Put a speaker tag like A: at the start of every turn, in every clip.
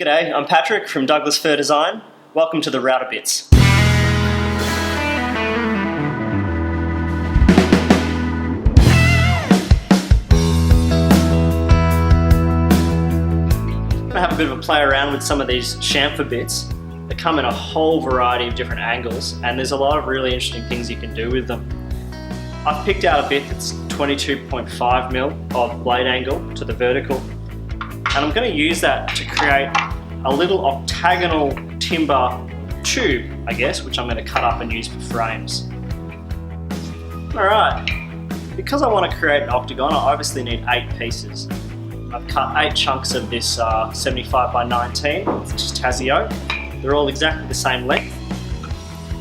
A: G'day, I'm Patrick from Douglas Fur Design. Welcome to the Router Bits. I'm going to have a bit of a play around with some of these chamfer bits. They come in a whole variety of different angles, and there's a lot of really interesting things you can do with them. I've picked out a bit that's 22.5mm of blade angle to the vertical, and I'm going to use that to create a little octagonal timber tube, I guess, which I'm going to cut up and use for frames. Alright, because I want to create an octagon, I obviously need 8 pieces. I've cut 8 chunks of this 75 by 19, it's just Tazio. They're all exactly the same length.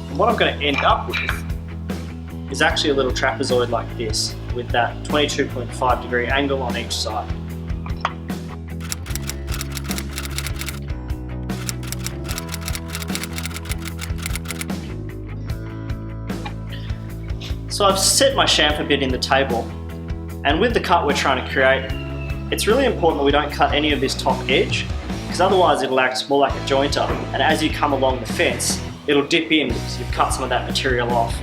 A: And what I'm going to end up with is actually a little trapezoid like this, with that 22.5 degree angle on each side. So I've set my chamfer bit in the table, and with the cut we're trying to create, it's really important that we don't cut any of this top edge, because otherwise it'll act more like a jointer, and as you come along the fence, it'll dip in because you've cut some of that material off.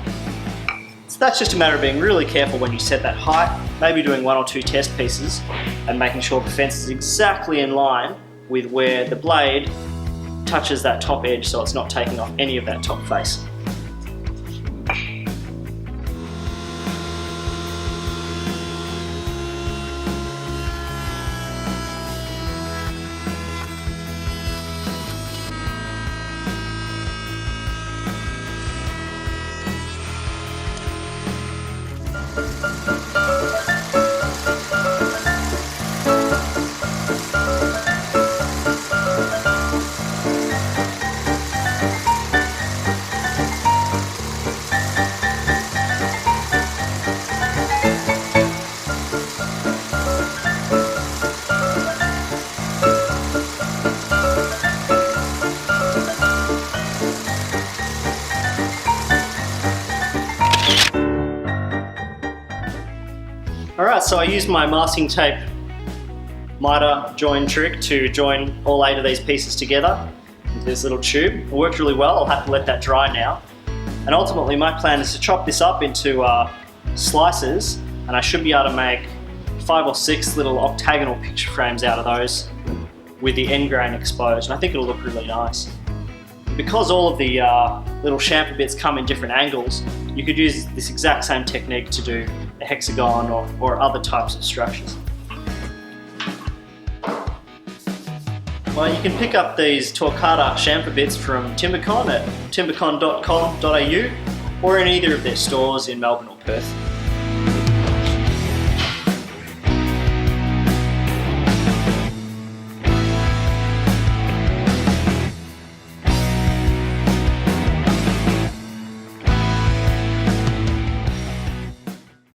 A: So that's just a matter of being really careful when you set that height, maybe doing 1 or 2 test pieces, and making sure the fence is exactly in line with where the blade touches that top edge, so it's not taking off any of that top face. Alright, so I used my masking tape miter join trick to join all 8 of these pieces together into this little tube. It worked really well. I'll have to let that dry now. And ultimately my plan is to chop this up into slices, and I should be able to make 5 or 6 little octagonal picture frames out of those with the end grain exposed, and I think it'll look really nice. Because all of the little chamfer bits come in different angles, you could use this exact same technique to do a hexagon or other types of structures. Well, you can pick up these Torquata chamfer bits from Timbecon at timbecon.com.au or in either of their stores in Melbourne or Perth.